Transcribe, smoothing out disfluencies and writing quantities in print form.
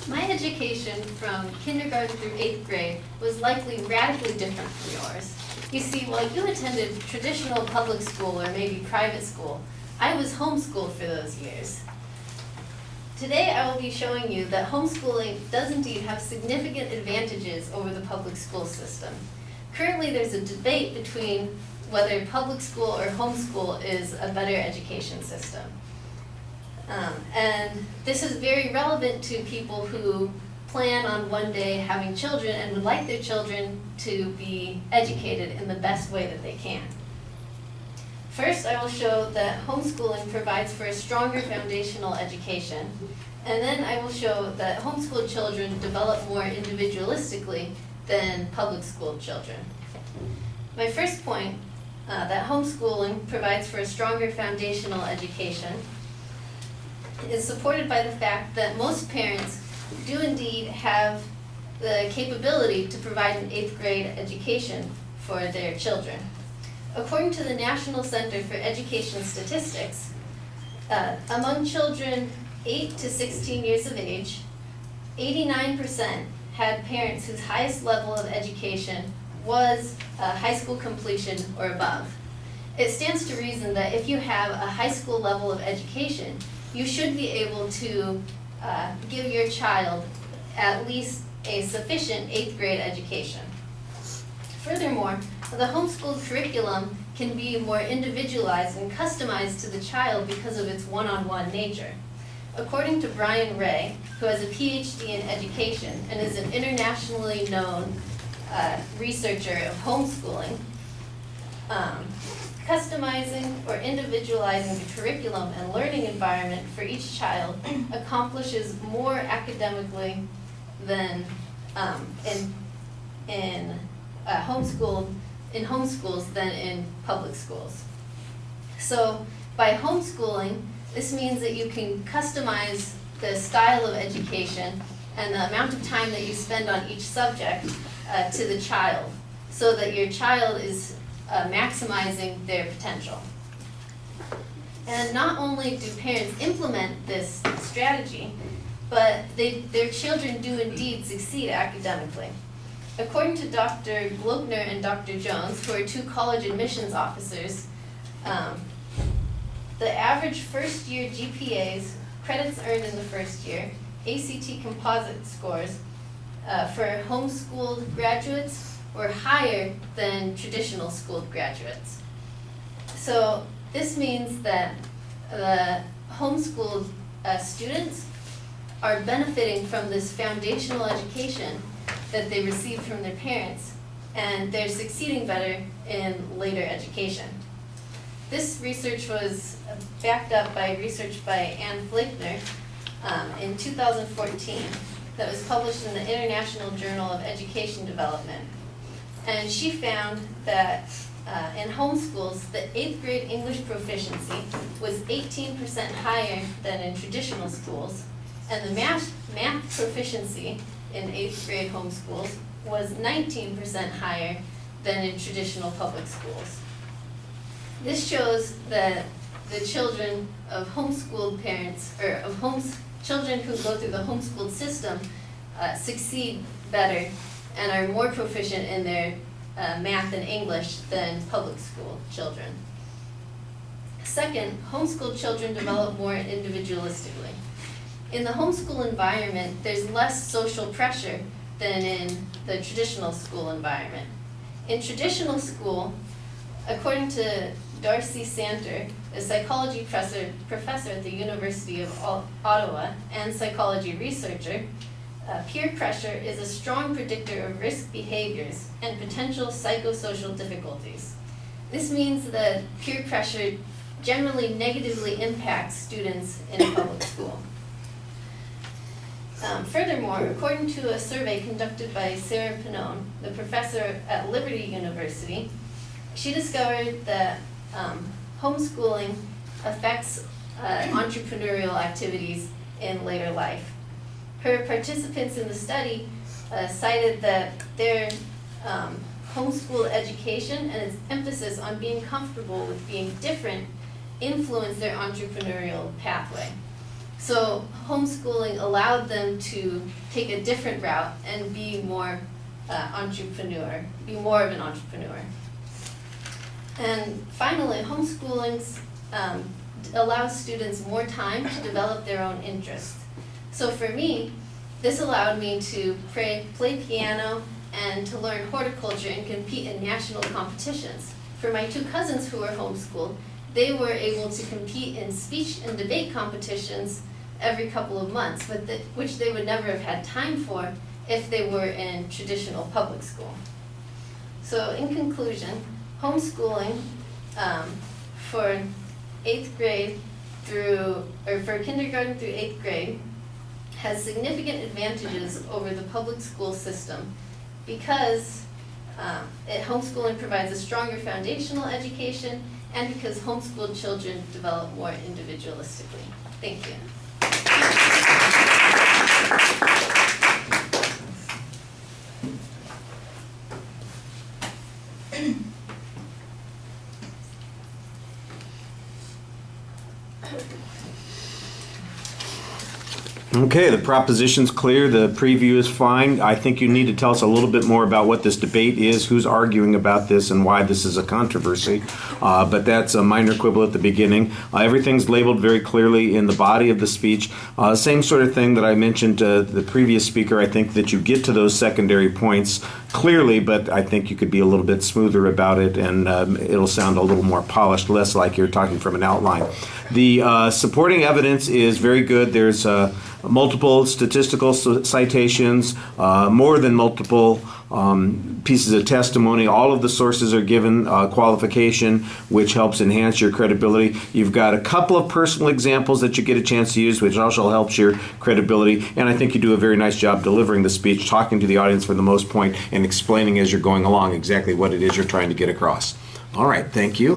My education from kindergarten through 8th grade was likely radically different from yours. You see, while you attended traditional public school or maybe private school, I was homeschooled for those years. Today I will be showing you that homeschooling does indeed have significant advantages over the public school system. Currently there's a debate between whether public school or homeschool is a better education system. And this is very relevant to people who plan on one day having children and would like their children to be educated in the best way that they can. First, I will show that homeschooling provides for a stronger foundational education, and then I will show that homeschooled children develop more individualistically than public school children. My first point, that homeschooling provides for a stronger foundational education, is supported by the fact that most parents do indeed have the capability to provide an 8th grade education for their children. According to the National Center for Education Statistics, among children 8 to 16 years of age, 89% had parents whose highest level of education was high school completion or above. It stands to reason that if you have a high school level of education, you should be able to give your child at least a sufficient 8th grade education. Furthermore, the homeschool curriculum can be more individualized and customized to the child because of its one-on-one nature. According to Brian Ray, who has a PhD in education and is an internationally known researcher of homeschooling, customizing or individualizing the curriculum and learning environment for each child accomplishes more academically than in homeschools than in public schools. So by homeschooling, this means that you can customize the style of education and the amount of time that you spend on each subject to the child, so that your child is maximizing their potential. And not only do parents implement this strategy, but their children do indeed succeed academically. According to Dr. Glogner and Dr. Jones, who are two college admissions officers, the average first-year GPAs, credits earned in the first year, ACT composite scores for homeschooled graduates were higher than traditional schooled graduates. So this means that the homeschooled students are benefiting from this foundational education that they receive from their parents, and they're succeeding better in later education. This research was backed up by research by Anne Flickner in 2014 that was published in the International Journal of Education Development. And she found that in homeschools, the 8th grade English proficiency was 18% higher than in traditional schools, and the math proficiency in 8th grade homeschools was 19% higher than in traditional public schools. This shows that the children of homeschooled parents, or of children who go through the homeschooled system succeed better and are more proficient in their math and English than public school children. Second, homeschooled children develop more individualistically. In the homeschool environment, there's less social pressure than in the traditional school environment. In traditional school, according to Darcy Santer, a psychology professor at the University of Ottawa and psychology researcher, peer pressure is a strong predictor of risk behaviors and potential psychosocial difficulties. This means that peer pressure generally negatively impacts students in a public school. Furthermore, according to a survey conducted by Sarah Pannone, the professor at Liberty University, she discovered that homeschooling affects entrepreneurial activities in later life. Her participants in the study cited that their homeschool education and its emphasis on being comfortable with being different influenced their entrepreneurial pathway. So homeschooling allowed them to take a different route and be more be more of an entrepreneur. And finally, homeschooling allows students more time to develop their own interests. So for me, this allowed me to play piano and to learn horticulture and compete in national competitions. For my two cousins who were homeschooled, they were able to compete in speech and debate competitions every couple of months, which they would never have had time for if they were in traditional public school. So in conclusion, homeschooling for 8th grade for kindergarten through 8th grade has significant advantages over the public school system because homeschooling provides a stronger foundational education and because homeschooled children develop more individualistically. Thank you. Okay, the proposition's clear, the preview is fine. I think you need to tell us a little bit more about what this debate is, who's arguing about this, and why this is a controversy. But that's a minor quibble at the beginning. Everything's labeled very clearly in the body of the speech. Same sort of thing that I mentioned to the previous speaker. I think that you get to those secondary points clearly, but I think you could be a little bit smoother about it, and it'll sound a little more polished, less like you're talking from an outline. The supporting evidence is very good. There's multiple statistical citations, more than multiple pieces of testimony. All of the sources are given qualification, which helps enhance your credibility. You've got a couple of personal examples that you get a chance to use, which also helps your credibility. And I think you do a very nice job delivering the speech, talking to the audience for the most part, and explaining as you're going along exactly what it is you're trying to get across. All right, thank you.